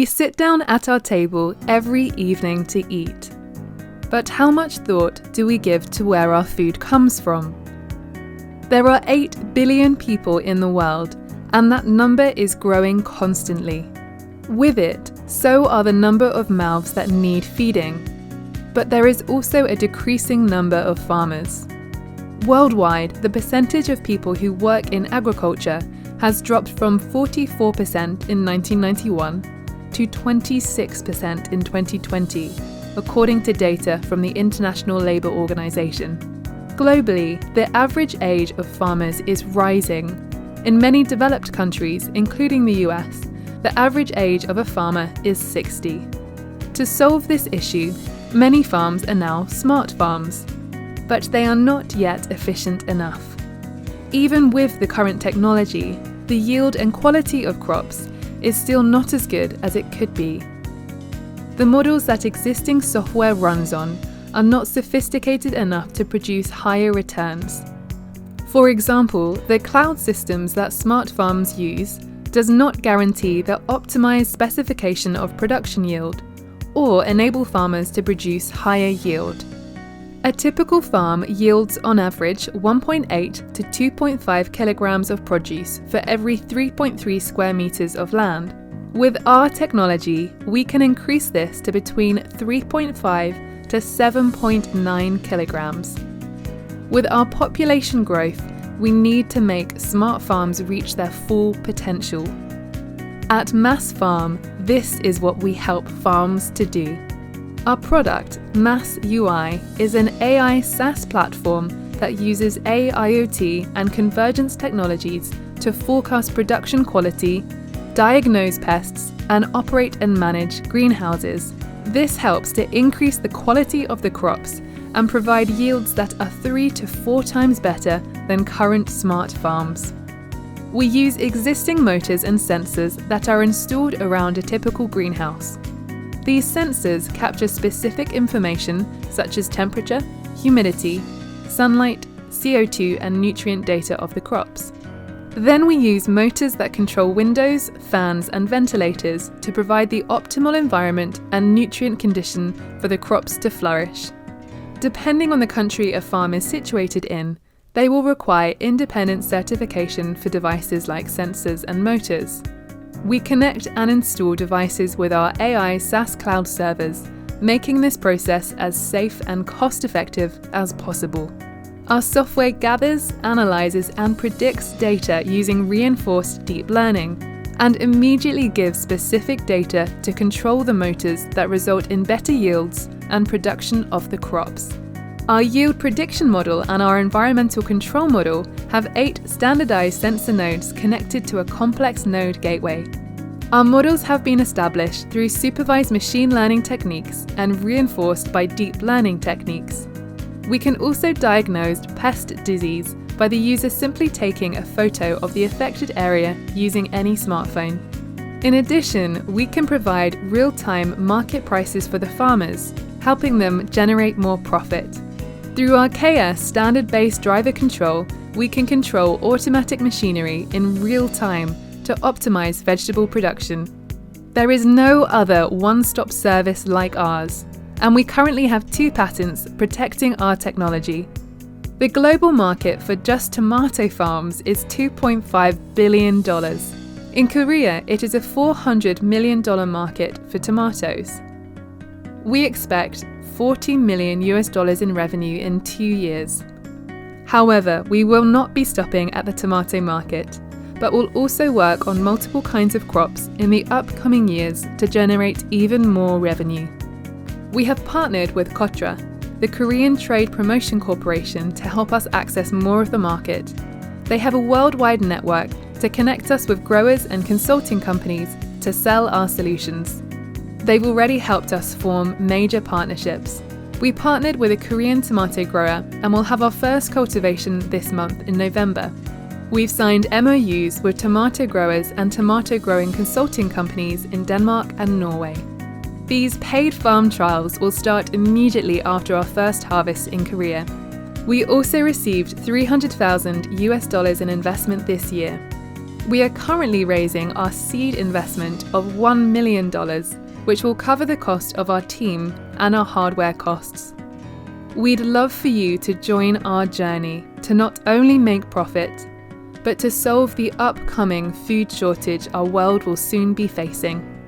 We sit down at our table every evening to eat. But how much thought do we give to where our food comes from? There are 8 billion people in the world, and that number is growing constantly. With it, so are the number of mouths that need feeding. But there is also a decreasing number of farmers. Worldwide, the percentage of people who work in agriculture has dropped from 44% in 1991 to 26% in 2020, according to data from the International Labour Organization. Globally, the average age of farmers is rising. In many developed countries, including the US, the average age of a farmer is 60. To solve this issue, many farms are now smart farms, but they are not yet efficient enough. Even with the current technology, the yield and quality of crops is still not as good as it could be. The models that existing software runs on are not sophisticated enough to produce higher returns. For example, the cloud systems that smart farms use does not guarantee the optimized specification of production yield or enable farmers to produce higher yield. A typical farm yields on average 1.8 to 2.5 kilograms of produce for every 3.3 square meters of land. With our technology, we can increase this to between 3.5 to 7.9 kilograms. With our population growth, we need to make smart farms reach their full potential. At maasfarm, this is what we help farms to do. Our product, Maas UI, is an AI SaaS platform that uses AIoT and convergence technologies to forecast production quality, diagnose pests, and operate and manage greenhouses. This helps to increase the quality of the crops and provide yields that are 3 to 4 times better than current smart farms. We use existing motors and sensors that are installed around a typical greenhouse. These sensors capture specific information such as temperature, humidity, sunlight, CO2 and nutrient data of the crops. Then we use motors that control windows, fans and ventilators to provide the optimal environment and nutrient condition for the crops to flourish. Depending on the country a farm is situated in, they will require independent certification for devices like sensors and motors. We connect and install devices with our AI SaaS cloud servers, making this process as safe and cost-effective as possible. Our software gathers, analyzes, and predicts data using reinforced deep learning, and immediately gives specific data to control the motors that result in better yields and production of the crops. Our yield prediction model and our environmental control model have 8 standardized sensor nodes connected to a complex node gateway. Our models have been established through supervised machine learning techniques and reinforced by deep learning techniques. We can also diagnose pest disease by the user simply taking a photo of the affected area using any smartphone. In addition, we can provide real-time market prices for the farmers, helping them generate more profit. Through our KISED standard-based driver control, we can control automatic machinery in real time to optimize vegetable production. There is no other one-stop service like ours, and we currently have 2 patents protecting our technology. The global market for just tomato farms is $2.5 billion. In Korea, it is a $400 million market for tomatoes. We expect $40 million in revenue in 2 years. However, we will not be stopping at the tomato market, but will also work on multiple kinds of crops in the upcoming years to generate even more revenue. We have partnered with KOTRA, the Korean Trade Promotion Corporation, to help us access more of the market. They have a worldwide network to connect us with growers and consulting companies to sell our solutions. They've already helped us form major partnerships. We partnered with a Korean tomato grower and will have our first cultivation this month in November. We've signed MOUs with tomato growers and tomato growing consulting companies in Denmark and Norway. These paid farm trials will start immediately after our first harvest in Korea. We also received $300,000 in investment this year. We are currently raising our seed investment of $1 million, which will cover the cost of our team and our hardware costs. We'd love for you to join our journey to not only make profit, but to solve the upcoming food shortage our world will soon be facing.